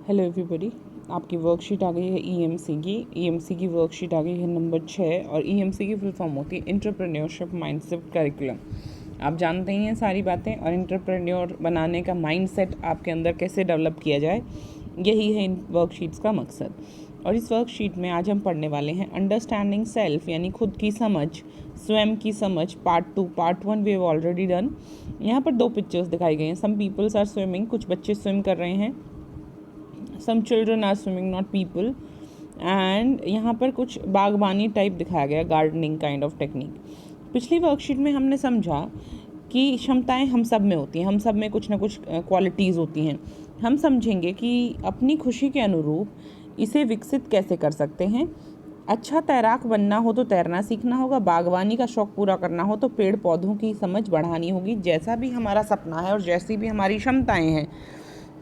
Hello everybody, आपकी worksheet आ गई है ईएमसी की वर्कशीट आ गई है नंबर 6 और ईएमसी की फुल फॉर्म होती है एंटरप्रेन्योरशिप माइंडसेट करिकुलम। आप जानते ही हैं सारी बातें, और एंटरप्रेन्योर बनाने का माइंडसेट आपके अंदर कैसे डेवलप किया जाए, यही है इन वर्कशीट्स का मकसद। और इस वर्कशीट में आज हम पढ़ने वाले हैं अंडरस्टैंडिंग सेल्फ, यानी खुद की समझ, स्वयं की समझ, part 2। Part 1 we have already done. यहाँ पर 2 पिक्चर्स दिखाई गई हैं। सम पीपल्स आर स्विमिंग, कुछ बच्चे स्विम कर रहे हैं। Some children are swimming, not people. And यहाँ पर कुछ बागबानी टाइप दिखाया गया, गार्डनिंग काइंड ऑफ टेक्निक। पिछली वर्कशीट में हमने समझा कि क्षमताएं हम सब में होती हैं, हम सब में कुछ ना कुछ क्वालिटीज़ होती हैं। हम समझेंगे कि अपनी खुशी के अनुरूप इसे विकसित कैसे कर सकते हैं। अच्छा तैराक बनना हो तो तैरना सीखना होगा, बागवानी का शौक़ पूरा करना हो तो पेड़ पौधों की समझ बढ़ानी होगी। जैसा भी हमारा सपना है और जैसी भी हमारी क्षमताएं हैं,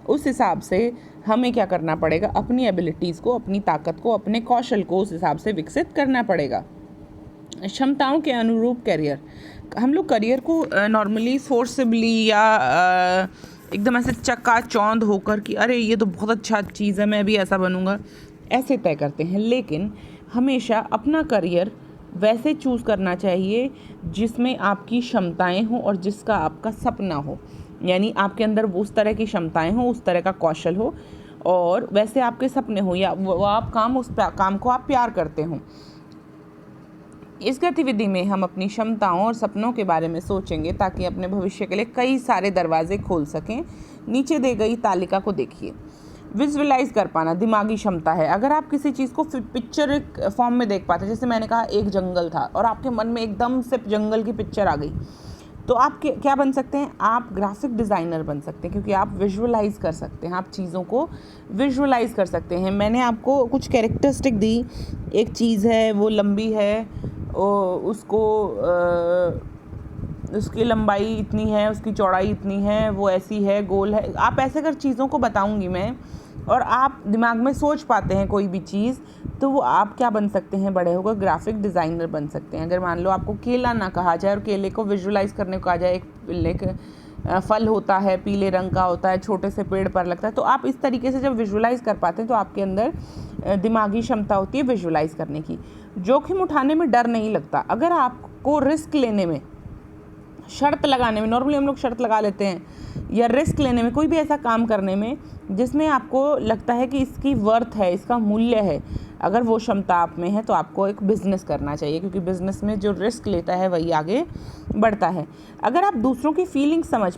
उस हिसाब से हमें क्या करना पड़ेगा, अपनी एबिलिटीज़ को, अपनी ताकत को, अपने कौशल को उस हिसाब से विकसित करना पड़ेगा। क्षमताओं के अनुरूप करियर, हम लोग करियर को नॉर्मली फोर्सिबली या एकदम ऐसे चकाचौंध होकर कि अरे ये तो बहुत अच्छा चीज़ है, मैं भी ऐसा बनूंगा, ऐसे तय करते हैं। लेकिन हमेशा अपना करियर वैसे चूज़ करना चाहिए जिसमें आपकी क्षमताएं हों और जिसका आपका सपना हो, यानी आपके अंदर वो उस तरह की क्षमताएं हों, उस तरह का कौशल हो और वैसे आपके सपने हो, या वो आप उस काम को आप प्यार करते हो। इस गतिविधि में हम अपनी क्षमताओं और सपनों के बारे में सोचेंगे ताकि अपने भविष्य के लिए कई सारे दरवाजे खोल सकें। नीचे दी गई तालिका को देखिए। विजुअलाइज कर पाना दिमागी क्षमता है। अगर आप किसी चीज़ को पिक्चर फॉर्म में देख पाते, जैसे मैंने कहा एक जंगल था और आपके मन में एकदम से जंगल की पिक्चर आ गई, तो आप क्या बन सकते हैं, आप ग्राफिक डिज़ाइनर बन सकते हैं, क्योंकि आप विजुअलाइज कर सकते हैं, आप चीज़ों को विजुअलाइज कर सकते हैं। मैंने आपको कुछ कैरेक्टरिस्टिक दी। एक चीज़ है वो लंबी है, उसको उसकी लंबाई इतनी है, उसकी चौड़ाई इतनी है, वो ऐसी है, गोल है। आप ऐसे कर चीज़ों को बताऊंगी मैं, और आप दिमाग में सोच पाते हैं कोई भी चीज़, तो वो आप क्या बन सकते हैं, बड़े होकर ग्राफिक डिज़ाइनर बन सकते हैं। अगर मान लो आपको केला ना कहा जाए और केले को विजुअलाइज करने को कहा जाए, एक फल होता है, पीले रंग का होता है, छोटे से पेड़ पर लगता है, तो आप इस तरीके से जब विजुअलाइज कर पाते हैं तो आपके अंदर दिमागी क्षमता होती है विजुअलाइज करने की। जोखिम उठाने में डर नहीं लगता। अगर आपको रिस्क लेने में, शर्त लगाने में, नॉर्मली हम लोग शर्त लगा लेते हैं, या रिस्क लेने में, कोई भी ऐसा काम करने में जिसमें आपको लगता है कि इसकी वर्थ है, इसका मूल्य है, अगर वो क्षमता आप में है तो आपको एक बिज़नेस करना चाहिए, क्योंकि बिज़नेस में जो रिस्क लेता है वही आगे बढ़ता है। अगर आप दूसरों की फीलिंग्स समझ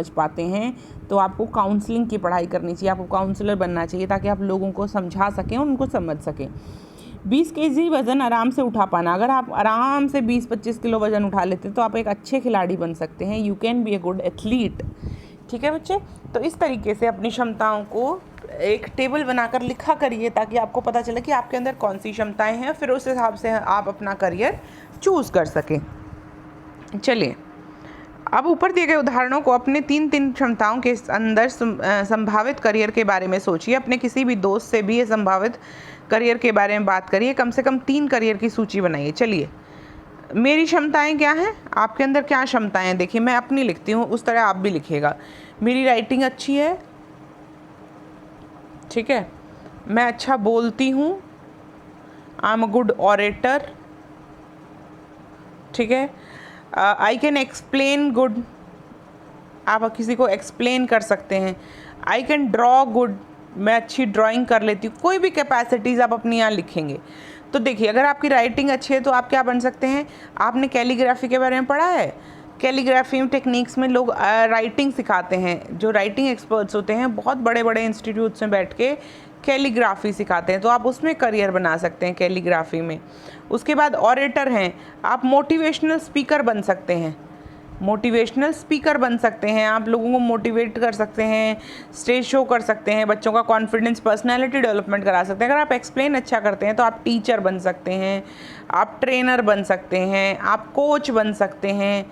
पाते हैं, तो आपको काउंसलिंग की पढ़ाई करनी चाहिए, आपको काउंसलर बनना चाहिए, ताकि आप लोगों को समझा सकें, उनको समझ सकें। 20 केजी वज़न आराम से उठा पाना, अगर आप आराम से 20-25 किलो वज़न उठा लेते हैं तो आप एक अच्छे खिलाड़ी बन सकते हैं। You can be a good athlete. ठीक है बच्चे, तो इस तरीके से अपनी क्षमताओं को एक टेबल बनाकर लिखा करिए, ताकि आपको पता चले कि आपके अंदर कौन सी क्षमताएं हैं, फिर उस हिसाब से आप अपना करियर चूज़ कर सकें। चलिए, अब ऊपर दिए गए उदाहरणों को अपने 3 क्षमताओं के अंदर संभावित करियर के बारे में सोचिए। अपने किसी भी दोस्त से भी ये संभावित करियर के बारे में बात करिए। कम से कम 3 करियर की सूची बनाइए। चलिए, मेरी क्षमताएं क्या हैं, आपके अंदर क्या क्षमताएं हैं, देखिए मैं अपनी लिखती हूँ, उस तरह आप भी लिखिएगा। मेरी राइटिंग अच्छी है, ठीक है, मैं अच्छा बोलती हूँ, I am a good orator, ठीक है, आई कैन एक्सप्लेन गुड, आप किसी को एक्सप्लेन कर सकते हैं। आई कैन ड्रॉ गुड, मैं अच्छी ड्राइंग कर लेती हूँ। कोई भी कैपेसिटीज़ आप अपनी यहाँ लिखेंगे। तो देखिए, अगर आपकी राइटिंग अच्छी है तो आप क्या बन सकते हैं, आपने कैलीग्राफी के बारे में पढ़ा है। कैलीग्राफी टेक्निक्स में लोग राइटिंग सिखाते हैं, जो राइटिंग एक्सपर्ट्स होते हैं बहुत बड़े बड़े इंस्टीट्यूट्स में बैठ के कैलीग्राफी सिखाते हैं, तो आप उसमें करियर बना सकते हैं कैलीग्राफी में। उसके बाद ऑरेटर हैं, आप मोटिवेशनल स्पीकर बन सकते हैं। आप लोगों को मोटिवेट कर सकते हैं, स्टेज शो कर सकते हैं, बच्चों का कॉन्फिडेंस, पर्सनैलिटी डेवलपमेंट करा सकते हैं। अगर आप एक्सप्लेन अच्छा करते हैं तो आप टीचर बन सकते हैं, आप ट्रेनर बन सकते हैं, आप कोच बन सकते हैं।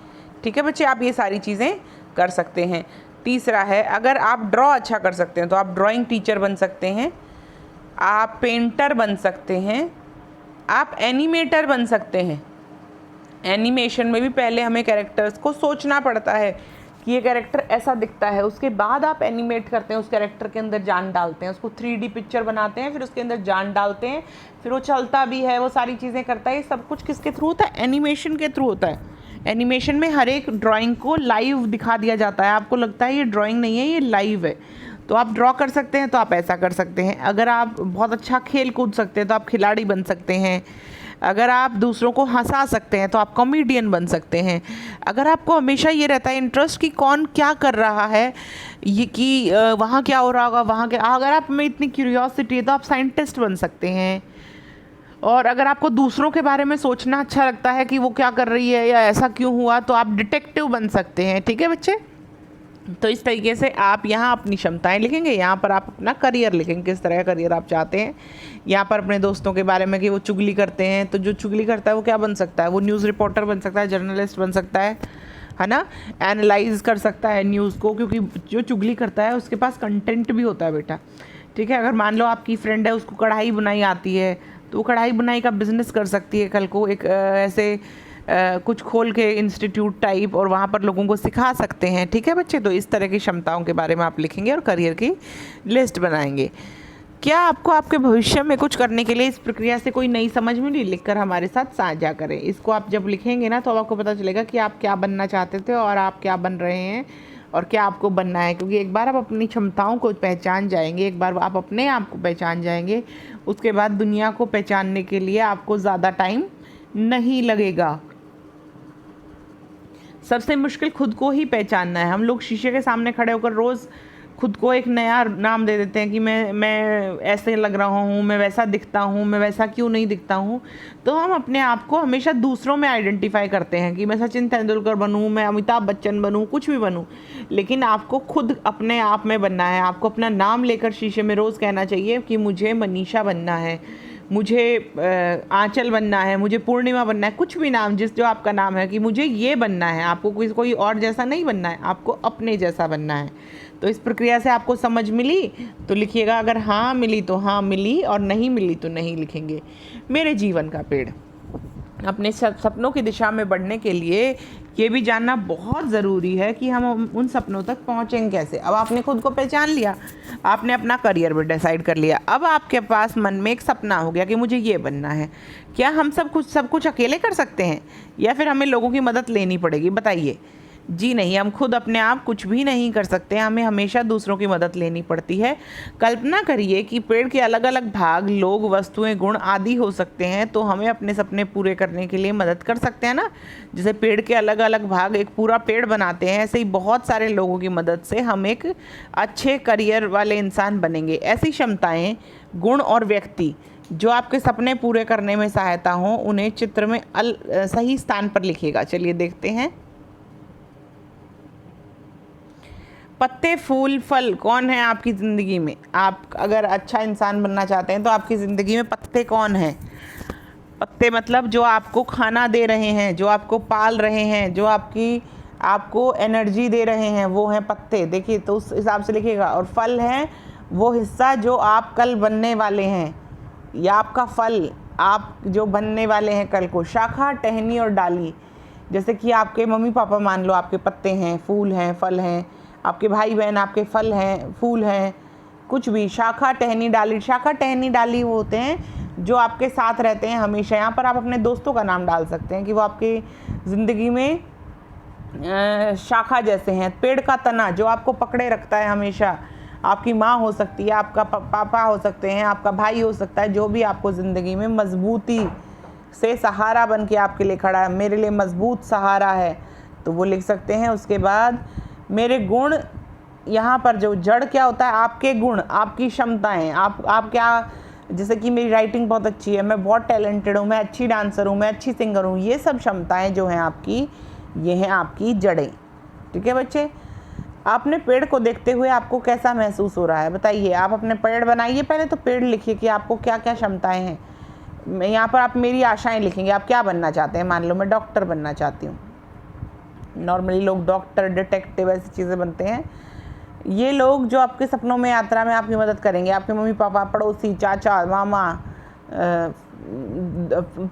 ठीक है बच्चे, आप ये सारी चीज़ें कर सकते हैं। तीसरा है, अगर आप ड्रॉ अच्छा कर सकते हैं तो आप ड्राइंग टीचर बन सकते हैं, आप पेंटर बन सकते हैं, आप एनिमेटर बन सकते हैं। एनिमेशन में भी पहले हमें कैरेक्टर्स को सोचना पड़ता है कि ये कैरेक्टर ऐसा दिखता है, उसके बाद आप एनिमेट करते हैं, उस कैरेक्टर के अंदर जान डालते हैं, उसको 3D पिक्चर बनाते हैं, फिर उसके अंदर जान डालते हैं, फिर वो चलता भी है, वो सारी चीज़ें करता है। ये सब कुछ किसके थ्रू होता है? एनिमेशन के थ्रू होता है। एनिमेशन में हर एक ड्राइंग को लाइव दिखा दिया जाता है। आपको लगता है ये ड्राइंग नहीं है, ये लाइव है, तो आप ड्रॉ कर सकते हैं, तो आप ऐसा कर सकते हैं। अगर आप बहुत अच्छा खेल कूद सकते हैं तो आप खिलाड़ी बन सकते हैं। अगर आप दूसरों को हंसा सकते हैं तो आप कॉमेडियन बन सकते हैं। अगर आपको हमेशा ये रहता है इंटरेस्ट कि कौन क्या कर रहा है, ये कि वहाँ क्या हो रहा होगा, वहाँ क्या, अगर आप में इतनी क्यूरियोसिटी है तो आप साइंटिस्ट बन सकते हैं। और अगर आपको दूसरों के बारे में सोचना अच्छा लगता है कि वो क्या कर रही है या ऐसा क्यों हुआ, तो आप डिटेक्टिव बन सकते हैं। ठीक है बच्चे, तो इस तरीके से आप यहाँ अपनी क्षमताएं लिखेंगे, यहाँ पर आप अपना करियर लिखेंगे, किस तरह का करियर आप चाहते हैं। यहाँ पर अपने दोस्तों के बारे में कि वो चुगली करते हैं, तो जो चुगली करता है वो क्या बन सकता है? वो न्यूज़ रिपोर्टर बन सकता है, जर्नलिस्ट बन सकता है ना, एनालाइज कर सकता है न्यूज़ को, क्योंकि जो चुगली करता है उसके पास कंटेंट भी होता है बेटा। ठीक है, अगर मान लो आपकी फ्रेंड है, उसको कढ़ाई बुनाई आती है, तो वो कढ़ाई बुनाई का बिजनेस कर सकती है कल को, एक ऐसे कुछ खोल के इंस्टीट्यूट टाइप, और वहाँ पर लोगों को सिखा सकते हैं। ठीक है बच्चे, तो इस तरह की क्षमताओं के बारे में आप लिखेंगे और करियर की लिस्ट बनाएंगे। क्या आपको आपके भविष्य में कुछ करने के लिए इस प्रक्रिया से कोई नई समझ मिली? लिखकर हमारे साथ साझा करें। इसको आप जब लिखेंगे ना, तो अब आपको पता चलेगा कि आप क्या बनना चाहते थे और आप क्या बन रहे हैं और क्या आपको बनना है। क्योंकि एक बार आप अपनी क्षमताओं को पहचान जाएंगे, एक बार आप अपने आप को पहचान जाएंगे, उसके बाद दुनिया को पहचानने के लिए आपको ज़्यादा टाइम नहीं लगेगा। सबसे मुश्किल खुद को ही पहचानना है। हम लोग शीशे के सामने खड़े होकर रोज़ खुद को एक नया नाम दे देते हैं कि मैं ऐसे लग रहा हूँ, मैं वैसा दिखता हूँ, मैं वैसा क्यों नहीं दिखता हूँ। तो हम अपने आप को हमेशा दूसरों में आइडेंटिफाई करते हैं कि मैं सचिन तेंदुलकर बनूँ, मैं अमिताभ बच्चन बनूँ, कुछ भी बनूँ। लेकिन आपको खुद अपने आप में बनना है। आपको अपना नाम लेकर शीशे में रोज़ कहना चाहिए कि मुझे मनीषा बनना है, मुझे आंचल बनना है, मुझे पूर्णिमा बनना है, कुछ भी नाम जो आपका नाम है, कि मुझे ये बनना है। आपको कोई और जैसा नहीं बनना है, आपको अपने जैसा बनना है। तो इस प्रक्रिया से आपको समझ मिली तो लिखिएगा, अगर हाँ मिली तो हाँ मिली, और नहीं मिली तो नहीं लिखेंगे। मेरे जीवन का पेड़। अपने सपनों की दिशा में बढ़ने के लिए ये भी जानना बहुत ज़रूरी है कि हम उन सपनों तक पहुँचेंगे कैसे। अब आपने खुद को पहचान लिया, आपने अपना करियर भी डिसाइड कर लिया, अब आपके पास मन में एक सपना हो गया कि मुझे ये बनना है। क्या हम सब कुछ अकेले कर सकते हैं या फिर हमें लोगों की मदद लेनी पड़ेगी? बताइए। जी नहीं, हम खुद अपने आप कुछ भी नहीं कर सकते, हमें हमेशा दूसरों की मदद लेनी पड़ती है। कल्पना करिए कि पेड़ के अलग अलग भाग, लोग, वस्तुएं, गुण आदि हो सकते हैं, तो हमें अपने सपने पूरे करने के लिए मदद कर सकते हैं ना। जैसे पेड़ के अलग अलग भाग एक पूरा पेड़ बनाते हैं, ऐसे ही बहुत सारे लोगों की मदद से हम एक अच्छे करियर वाले इंसान बनेंगे। ऐसी क्षमताएँ, गुण और व्यक्ति जो आपके सपने पूरे करने में सहायता हों, उन्हें चित्र में सही स्थान पर लिखिएगा। चलिए देखते हैं। पत्ते, फूल, फल कौन है आपकी ज़िंदगी में? आप अगर अच्छा इंसान बनना चाहते हैं तो आपकी ज़िंदगी में पत्ते कौन हैं? पत्ते मतलब जो आपको खाना दे रहे हैं, जो आपको पाल रहे हैं, जो आपको एनर्जी दे रहे हैं, वो हैं पत्ते। देखिए, तो उस हिसाब से लिखिएगा। और फल है वो हिस्सा जो आप कल बनने वाले हैं, या आपका फल आप जो बनने वाले हैं कल को। शाखा, टहनी और डाली, जैसे कि आपके मम्मी पापा मान लो आपके पत्ते हैं, फूल हैं, फल हैं। आपके भाई बहन आपके फल हैं, फूल हैं, कुछ भी। शाखा, टहनी, डाली। शाखा, टहनी, डाली वो होते हैं जो आपके साथ रहते हैं हमेशा। यहाँ पर आप अपने दोस्तों का नाम डाल सकते हैं कि वो आपकी ज़िंदगी में शाखा जैसे हैं। पेड़ का तना जो आपको पकड़े रखता है हमेशा, आपकी माँ हो सकती है, आपका पापा हो सकते हैं, आपका भाई हो सकता है, जो भी आपको ज़िंदगी में मजबूती से सहारा बन के आपके लिए खड़ा है। मेरे लिए मजबूत सहारा है, तो वो लिख सकते हैं। उसके बाद मेरे गुण, यहाँ पर जो जड़ क्या होता है, आपके गुण, आपकी क्षमताएं। आप क्या, जैसे कि मेरी राइटिंग बहुत अच्छी है, मैं बहुत टैलेंटेड हूँ, मैं अच्छी डांसर हूँ, मैं अच्छी सिंगर हूँ। ये सब क्षमताएं जो हैं आपकी, ये हैं आपकी जड़ें। ठीक है बच्चे, आपने पेड़ को देखते हुए आपको कैसा महसूस हो रहा है? बताइए। आप अपने पेड़ बनाइए, पहले तो पेड़ लिखिए कि आपको क्या क्या क्षमताएँ हैं। यहाँ पर आप मेरी आशाएँ लिखेंगे, आप क्या बनना चाहते हैं। मान लो मैं डॉक्टर बनना चाहती हूँ। नॉर्मली लोग डॉक्टर, डिटेक्टिव, ऐसी चीज़ें बनते हैं। ये लोग जो आपके सपनों में, यात्रा में आपकी मदद करेंगे, आपके मम्मी पापा, पड़ोसी, चाचा, मामा,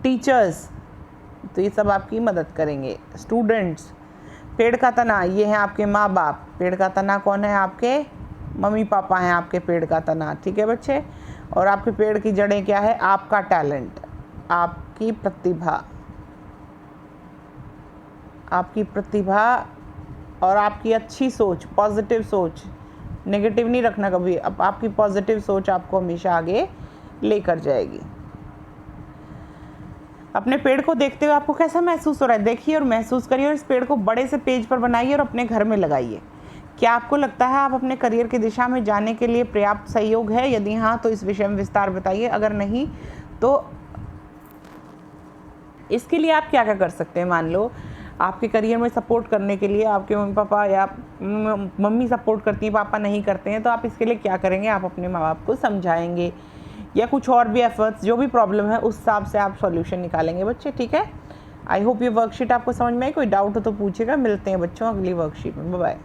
टीचर्स, तो ये सब आपकी मदद करेंगे। स्टूडेंट्स, पेड़ का तना, ये है आपके माँ बाप। पेड़ का तना कौन है? आपके मम्मी पापा हैं आपके पेड़ का तना, ठीक है बच्चे। और आपके पेड़ की जड़ें क्या है? आपका टैलेंट, आपकी प्रतिभा, आपकी प्रतिभा और आपकी अच्छी सोच, पॉजिटिव सोच। नेगेटिव नहीं रखना कभी। अब आपकी पॉजिटिव सोच आपको हमेशा आगे लेकर जाएगी। अपने पेड़ को देखते हुए आपको कैसा महसूस हो रहा है? देखिए और महसूस करिए, और इस पेड़ को बड़े से पेज पर बनाइए और अपने घर में लगाइए। क्या आपको लगता है आप अपने करियर की दिशा में जाने के लिए पर्याप्त सहयोग है? यदि हाँ तो इस विषय में विस्तार बताइए। अगर नहीं तो इसके लिए आप क्या क्या कर सकते हैं? मान लो आपके करियर में सपोर्ट करने के लिए आपके मम्मी पापा या मम्मी सपोर्ट करती हैं, पापा नहीं करते हैं, तो आप इसके लिए क्या करेंगे? आप अपने माँ बाप को समझाएंगे या कुछ और भी एफर्ट्स, जो भी प्रॉब्लम है उस हिसाब से आप सॉल्यूशन निकालेंगे बच्चे, ठीक है। आई होप ये वर्कशीट आपको समझ में आई। कोई डाउट हो तो पूछेगा। मिलते हैं बच्चों अगली वर्कशीट में। Bye bye.